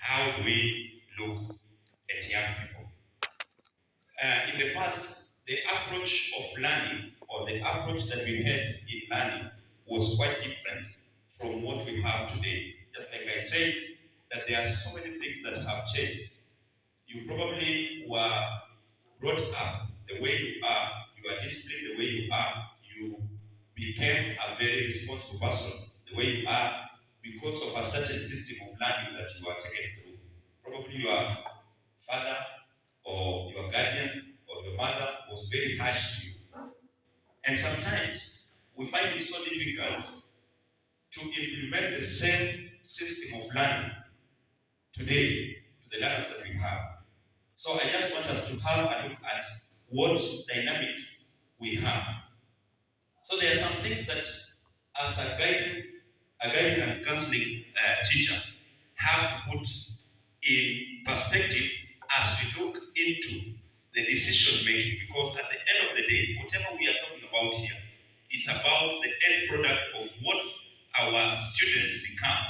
how do we look at young people? In the past, the approach of learning or the approach that we had in learning was quite different from what we have today. Just like I said, that there are so many things that have changed. You probably were brought up the way you are disciplined the way you are, you became a very responsible person the way you are because of a certain system of learning that you are taken through. Probably your father or your guardian or your mother was very harsh to you. And sometimes we find it so difficult to implement the same system of learning today to the learners that we have. So I just want us to have a look at what dynamics we have. So there are some things that as a guiding and counseling teacher have to put in perspective as we look into the decision making, because at the end of the day, whatever we are talking about here is about the end product of what our students become.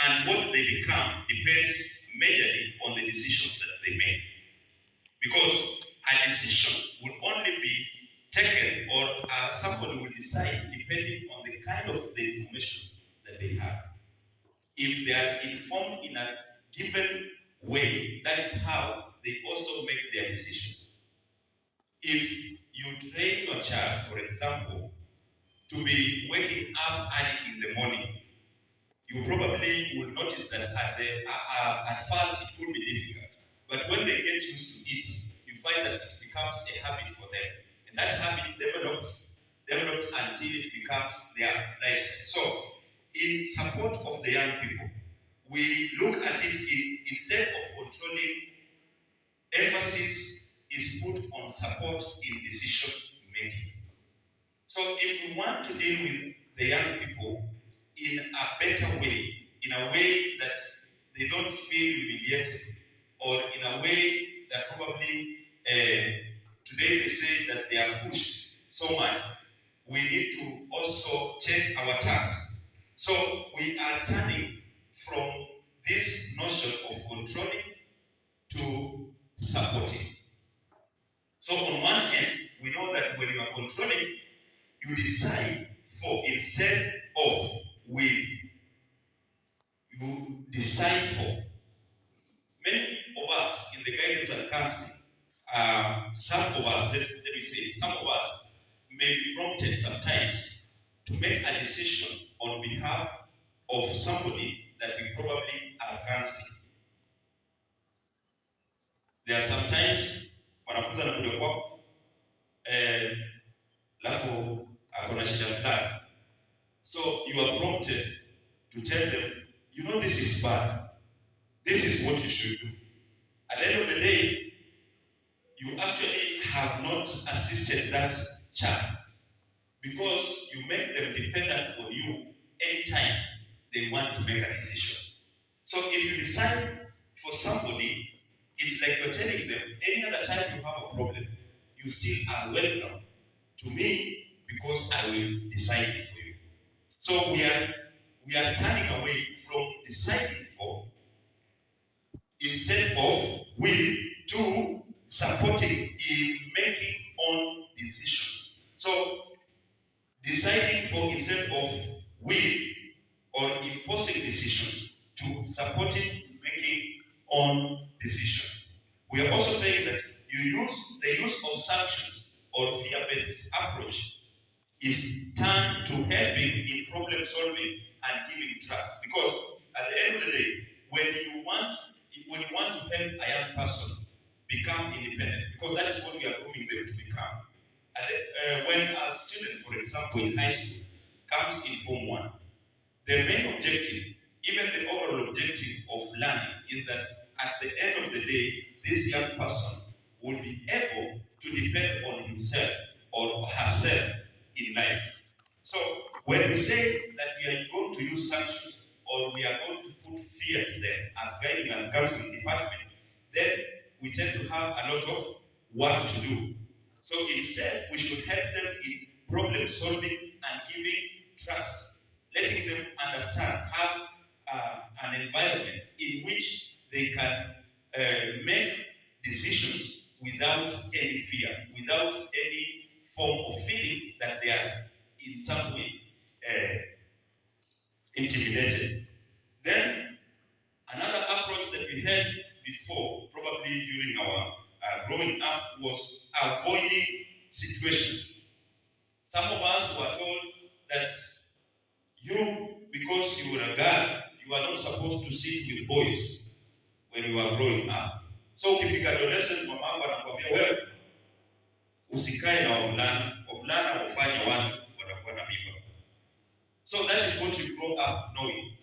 And what they become depends majorly on the decisions that they make. Because a decision will only be taken or somebody will decide depending on the kind of the information that they have. If they are informed in a given way, that is how they also make their decisions. If you train your child, for example, to be waking up early in the morning, you probably will notice that at first it could be difficult. But when they get used to it, you find that it becomes a habit for them. And that habit develops until it becomes their lifestyle. So, in support of the young people, we look at it instead of controlling, emphasis is put on support in decision making. So if we want to deal with the young people in a better way, in a way that they don't feel humiliated, or in a way that probably today they say that they are pushed so much, we need to also change our tact. So we are turning from this notion of controlling to supporting. So on one hand, we know that when you are controlling, you decide for instead of will. You decide for. Many of us in the guidance and counseling, some of us may be prompted sometimes to make a decision on behalf of somebody that we probably are counseling. There are sometimes wanafunzi anakuja kwako alafu akona shida fulani. So you are prompted to tell them, you know, this is bad. This is what you should do. At the end of the day, you actually have not assisted that child because you make them dependent on you anytime they want to make a decision. So if you decide for somebody, it's like you're telling them, any other time you have a problem, you still are welcome to me because I will decide it for you. So we are turning away from deciding for instead of will to supporting in making own decisions. So deciding for instead of will or imposing decisions to supporting making own decision. We are also saying that the use of sanctions or fear-based approach is turned to helping in problem solving and giving trust. Because at the end of the day, when you want to help a young person become independent, because that is what we are grooming them to become. When a student, for example, in high school, comes in Form 1, the main objective, even the overall objective of learning, is that at the end of the day, this young person will be able to depend on himself or herself in life. So when we say that we are going to use sanctions or we are going to put fear to them as guiding and counseling department, then we tend to have a lot of work to do. So instead, we should help them in problem solving and giving trust, letting them understand, have an environment in which they can make decisions without any fear, without any form of feeling that they are in some way intimidated. Then another approach that we had before, probably during our growing up, was avoiding situations. Some of us were told that you, because you were a girl, you are not supposed to sit with boys when you are growing up. So ukifika adolescent, mamangu anakuambia wewe usikae na wavulana hufanya watu watakuwa na mimba. So that is what you grow up knowing.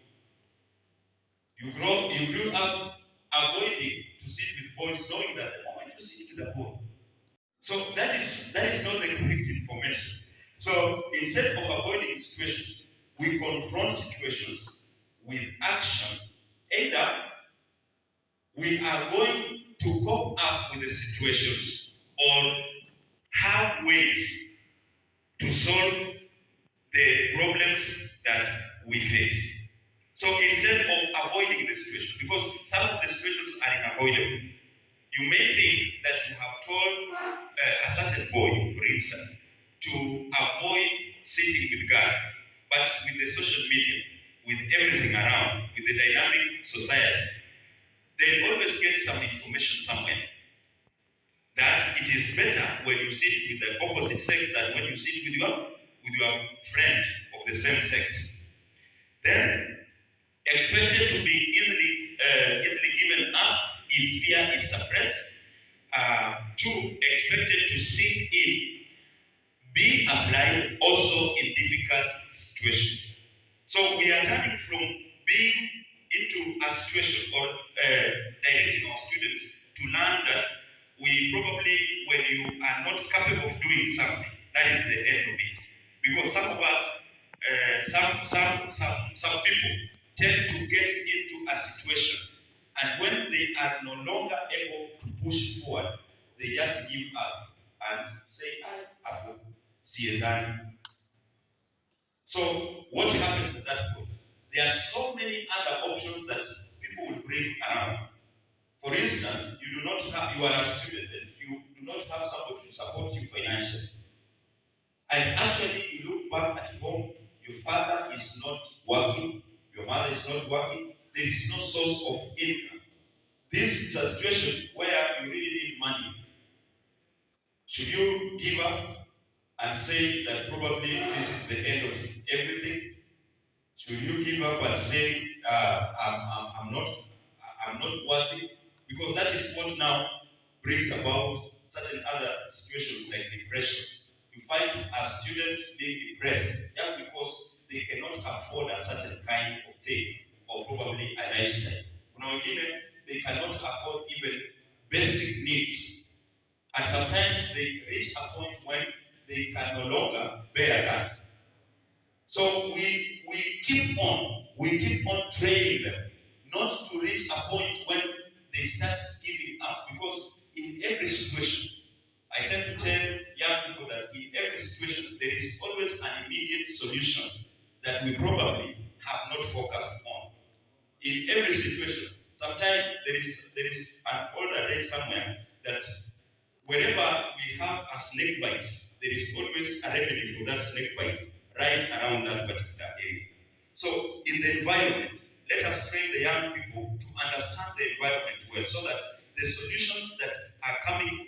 You grew up avoiding to sit with boys, knowing that the moment you sit with a boy. So that is not the correct information. So instead of avoiding situations, we confront situations with action. Either we are going to cope up with the situations or have ways to solve the problems that we face. So instead of avoiding the situation, because some of the situations are unavoidable, you may think that you have told a certain boy, for instance, to avoid sitting with girls, but with the social media, with everything around, with the dynamic society, they always get some information somewhere that it is better when you sit with the opposite sex than when you sit with your friend of the same sex. Then expected to be easily given up if fear is suppressed. 2, expected to sink in, be applied also in difficult situations. So we are turning from being into a situation or directing our students to learn that we probably, when you are not capable of doing something, that is the end of it. Because some of us, some people tend to get into a situation, and when they are no longer able to push forward, they just give up and say, I will see a. So what happens at that point? There are so many other options that people will bring around. For instance, you are a student and you do not have somebody to support you financially. And actually you look back at home, your father is not working, your mother is not working, there is no source of income. This is a situation where you really need money. Should you give up and say that probably this is the end of everything? Should you give up and say I'm not worthy? Because that is what now brings about certain other situations like depression. You find a student being depressed just because they cannot afford a certain kind of thing or probably a lifestyle. They cannot afford even basic needs. And sometimes they reach a point when they can no longer bear that. So we keep on training them not to reach a point when they start giving up. Because in every situation, I tend to tell young people that in every situation, there is always an immediate solution that we probably have not focused on. In every situation, sometimes there is an older day somewhere that wherever we have a snake bite, there is always a remedy for that snake bite right around that particular area. So in the environment, let us train the young people to understand the environment well, so that the solutions that are coming,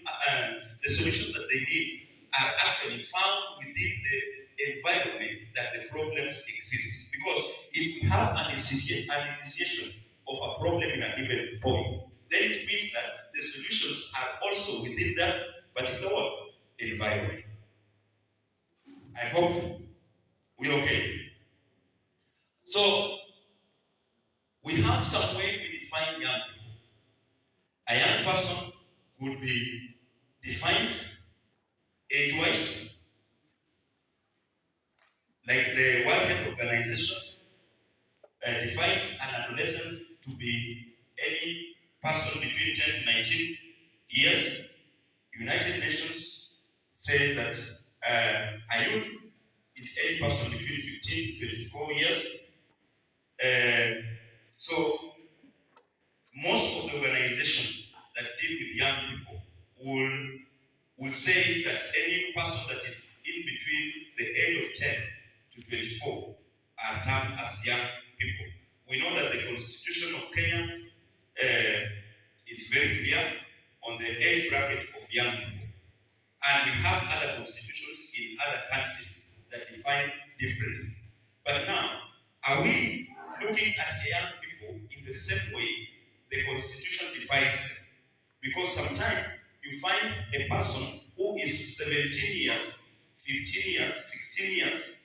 the solutions that they need are actually found within the environment that the problems exist. Because if you have an initiation of a problem in a given point, then it means that the solutions are also within that particular environment. I hope we're okay. So we have some way we define young people. A young person could be defined age-wise, like the World Health Organization defines an adolescent to be any person between 10 to 19 years. United Nations says that a youth is any person between 15 to 24 years. So most of the organizations that deal with young people will say that any person that is in between the age of 10 to 24 are termed as young people. We know that the Constitution of Kenya is very clear on the age bracket of young people. And we have other constitutions in other countries that define differently. But now, are we looking at young people in the same way the Constitution defines them? Because sometimes you find a person who is 17 years, 15 years, 16 years,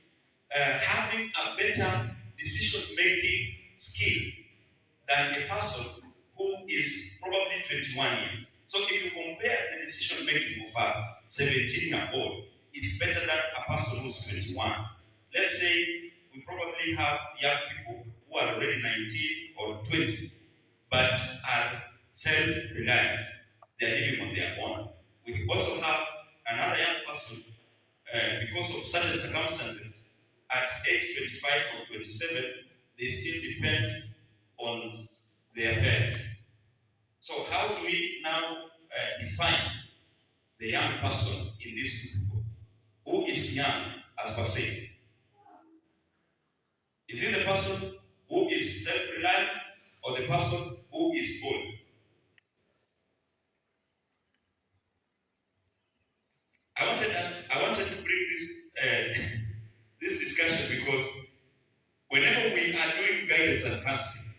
having a better decision-making skill than a person who is probably 21 years. So if you compare the decision-making of a 17-year-old, it's better than a person who's 21. Let's say we probably have young people who are already 19 or 20, but are self-reliant. They are living on their own. We also have another young person, because of certain circumstances, at age 25 or 27, they still depend on their parents. So how do we now define the young person in this group? Who is young as per se? Is it the person who is self-reliant or the person who is old? I wanted to bring this this discussion because whenever we are doing guidance and counseling,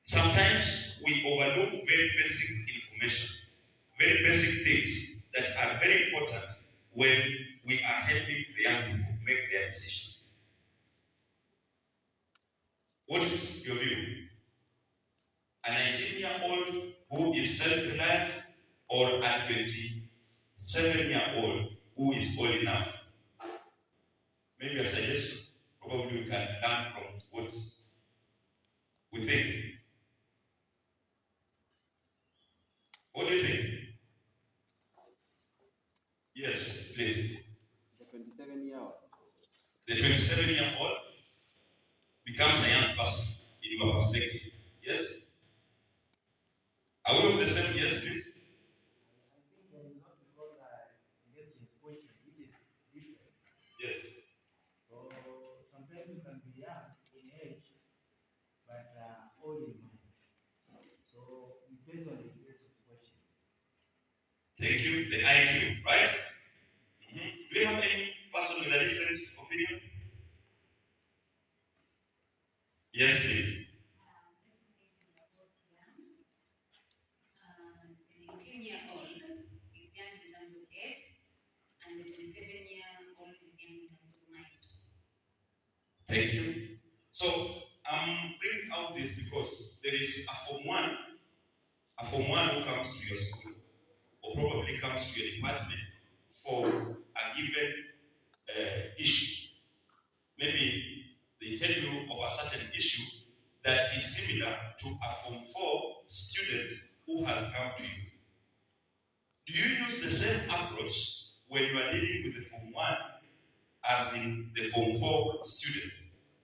sometimes we overlook very basic information, very basic things that are very important when we are helping the young people make their decisions. What is your view? A 19-year-old who is self-reliant or a 27-year-old who is old enough? Maybe a suggestion. Probably we can learn from what we think. What do you think? Yes, please. The 27-year-old. The 27-year-old becomes a young person in your perspective. Yes? Are we on the same? Yes, please. I think that is not because I get your question, which is different. Yes. So sometimes you can be young in age, but old in mind. So it depends on the case of question. Thank you. The IQ, right? Do you have any person with a different opinion? Yes, please. The 18-year-old is young in terms of age, and the 27-year-old is young in terms of mind. Thank you. So I'm bringing out this because there is a Form 1 who comes to your school, or probably comes to your department for a given issue. Maybe they tell you of a certain issue that is similar to a Form 4 student who has come to you. Do you use the same approach when you are dealing with the Form 1 as in the Form 4 student?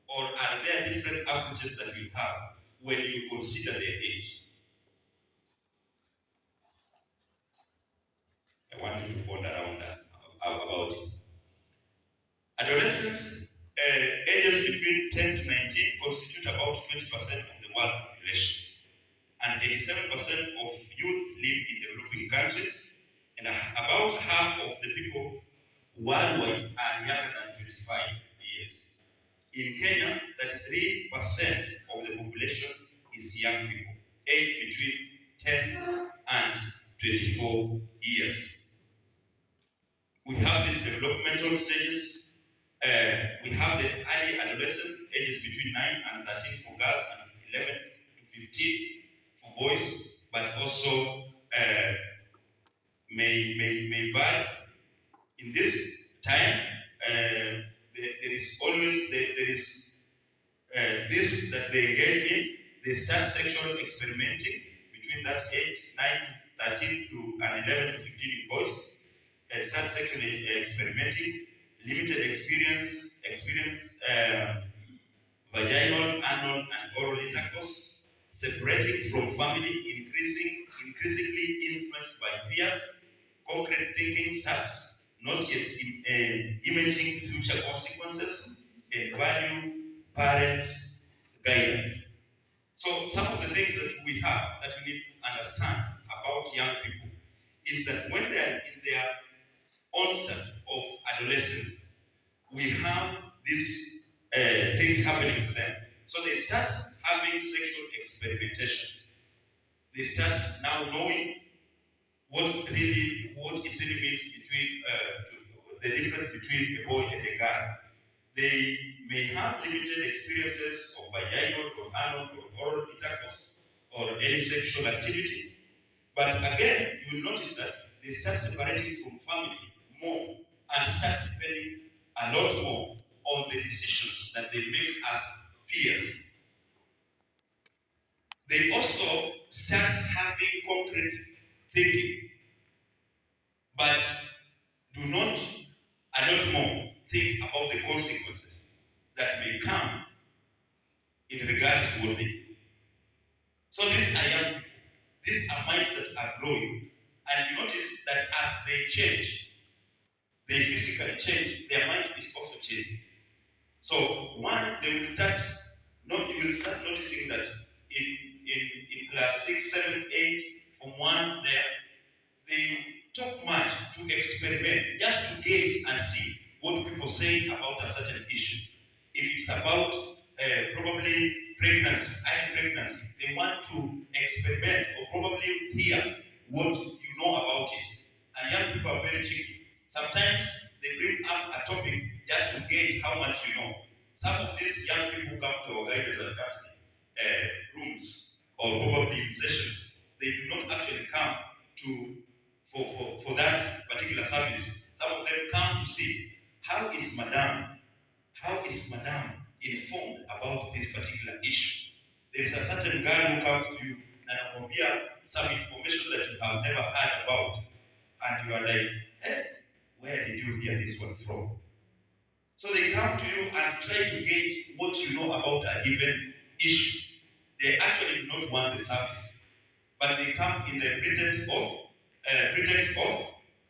Or are there different approaches that you have when you consider their age? I want you to ponder around that, about it. Adolescents, ages between 10 to 19 constitute about 20% of the world population. And 87% of youth live in developing countries, and about half of the people worldwide are younger than 25 years. In Kenya, 33% of the population is young people, aged between 10 and 24 years. We have these developmental stages. We have the early adolescent, ages between 9 and 13 for girls and 11 to 15 for boys, but also may vary. In this time, there is always this that they engage in. They start sexual experimenting between that age, 9 to 13 to and 11 to 15 in boys. Start sexually experimenting, limited experience vaginal, anal, and oral intercourse. separating from family, increasingly influenced by peers. Concrete thinking starts, not yet imaging future consequences, and value parents' guidance. So some of the things that we have that we need to understand about young people is that when they are in their onset of adolescence, we have these things happening to them. So they start having sexual experimentation. They start now knowing what it really means between the difference between a boy and a girl. They may have limited experiences of vaginal or anal or oral intercourse or any sexual activity. But again, you will notice that they start separating from family more and start depending a lot more on the decisions that they make as peers. They also start having concrete thinking, but do not a lot more think about the consequences that may come in regards to what they do. So these are young people. These are minds that are growing. And you notice that as they change, they physically change, their mind is also changing. So one, you will start noticing that in class 6, 7, 8, from 1 there, they talk much to experiment, just to gauge and see what people say about a certain issue. If it's about probably pregnancy, they want to experiment or probably hear what you know about it. And young people are very cheeky. Sometimes they bring up a topic just to gauge how much you know. Some of these young people come to our guidance and counseling rooms or probably sessions. They do not actually come for that particular service. Some of them come to see how is Madam informed about this particular issue. There is a certain girl who comes to you and compare some information that you have never heard about, and you are like, hey, where did you hear this one from? So they come to you and try to gauge what you know about a given issue. They actually do not want the service, but they come in the pretense of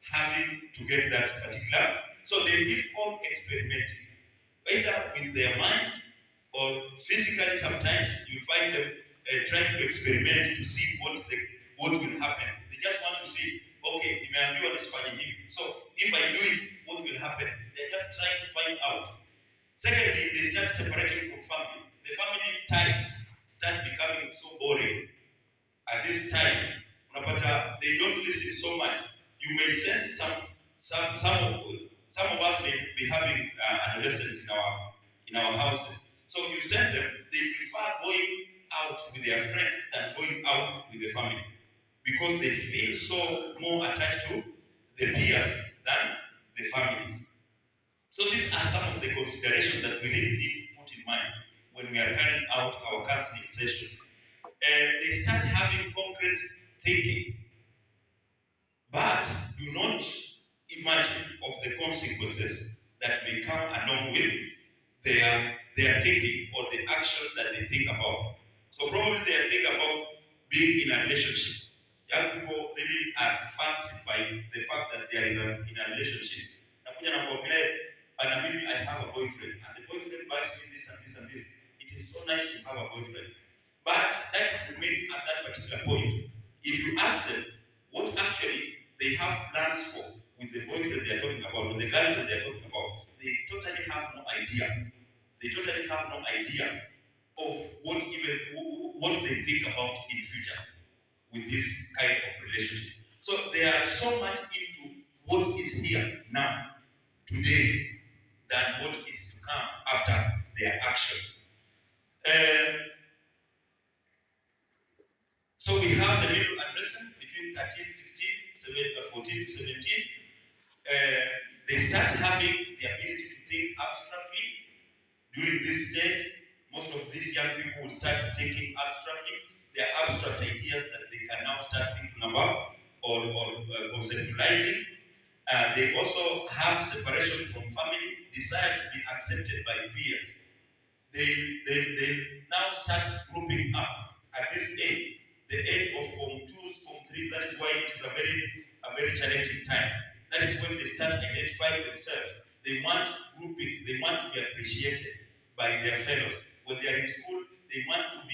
having to get that particular. So they keep on experimenting, either with their mind or physically. Sometimes you find them trying to experiment to see what will happen. They just want to see, okay, nimeambiwa nisifanye hivi. So if I do it, what will happen? They're just trying to find out. Secondly, they start separating from family. The family ties start becoming so boring. At this time, they don't listen so much. You may sense some of us may be having adolescents in our houses. So you send them, they prefer going out with their friends than going out with the family, because they feel so more attached to the peers than the families. So these are some of the considerations that we really need to put in mind when we are carrying out our counseling sessions. They start having concrete thinking, but do not imagine of the consequences that may come along with their thinking or the action that they think about. So probably they think about being in a relationship. Young people really are fascinated by the fact that they are in a relationship. I have a boyfriend, and the boyfriend buys me this and this and this. It is so nice to have a boyfriend. But that remains at that particular point. If you ask them what actually they have plans for with the boyfriend they are talking about, or the girlfriend they are talking about, they totally have no idea. They totally have no idea of what they think about in future with this kind of relationship. So they are so much into what is here now, today, than what is to come after their action. So we have the middle adolescent between 13, 16, 14 to 17. They start having the ability to think abstractly. During this stage, most of these young people will start thinking abstractly. There are abstract ideas that they can now start thinking about or conceptualizing. They also have separation from family, desire to be accepted by peers. They now start grouping up at this age, the age of Form 2, Form 3, that is why it is a very challenging time. That is when they start identifying themselves. They want groupings, they want to be appreciated by their fellows. When they are in school, they want to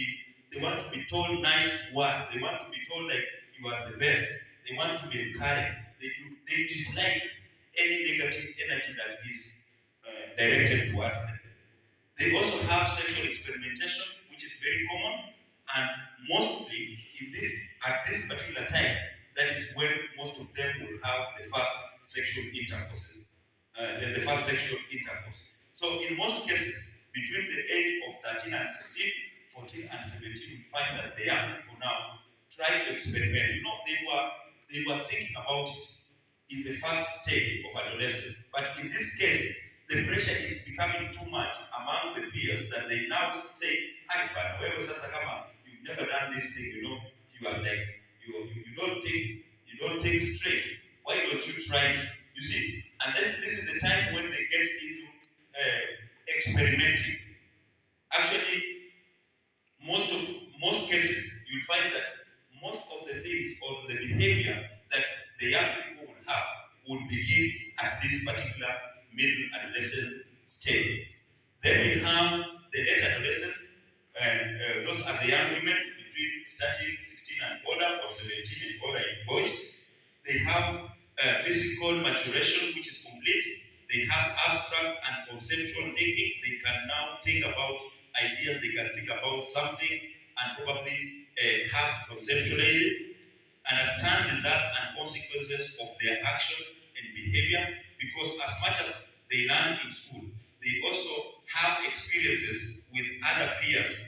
be told nice words. They want to be told like you are the best. They want to be encouraged. They dislike any negative energy that is directed towards them. They also have sexual experimentation, which is very common, and mostly at this particular time, that is when most of them will have the first sexual intercourse. So in most cases, between the age of 13 and 16, 14 and 17, we find that the young people now try to experiment. You know, they were thinking about it in the first stage of adolescence. But in this case, the pressure is becoming too much among the peers that they now say, "Hi, but wewe sasa kama you've never done this thing, you know, you are like you don't think straight. Why don't you try it?" You see, and then this is the time when they get into experimenting. Actually, most cases, you'll find that most of the things or the behavior that the young people will have will begin at this particular middle adolescent stage. Then we have the late adolescents, and those are the young women between starting 16 and older, or 17 and older in boys. They have physical maturation, which is complete. They have abstract and conceptual thinking. They can now think about ideas. They can think about something and probably have to conceptualize it, understand results and consequences of their action and behavior, because as much as they learn in school, they also have experiences with other peers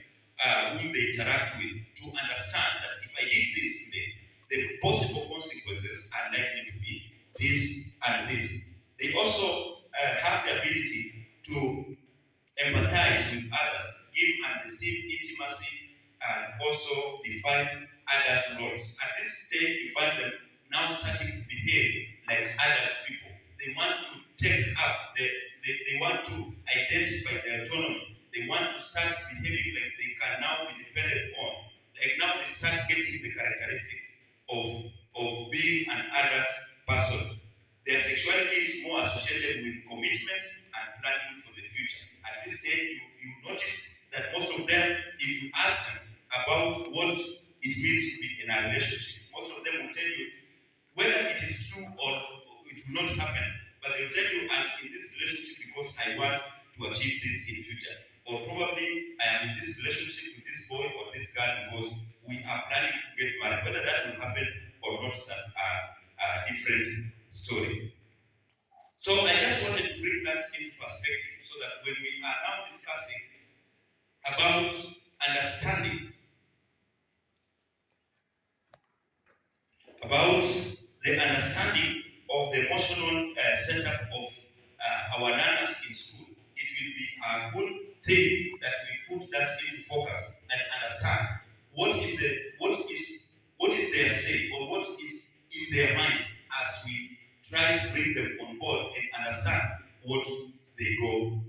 whom they interact with to understand that if I did this today, the possible consequences are likely to be this and this. They also have the ability to empathize with others, give and receive intimacy, and also define adult roles. At this stage, you find them now starting to behave like adult people. They want to take up, they want to identify their autonomy. They want to start behaving like they can now be dependent on. Like now they start getting the characteristics of being an adult person. Their sexuality is more associated with commitment and planning for the future. At this stage, you notice that most of them, if you ask them about what it means to be in a relationship, most of them will tell you whether it is true or it will not happen, but they will tell you, I'm in this relationship because I want to achieve this in future. Or probably I am in this relationship with this boy or this girl because we are planning to get married. Whether that will happen or not is a different story. So I just wanted to bring that into perspective so that when we are now discussing about understanding about the understanding of the emotional setup of our learners in school, it will be a good thing that we put that into focus and understand what is their say or what is in their mind as we try to bring them on board and understand what they go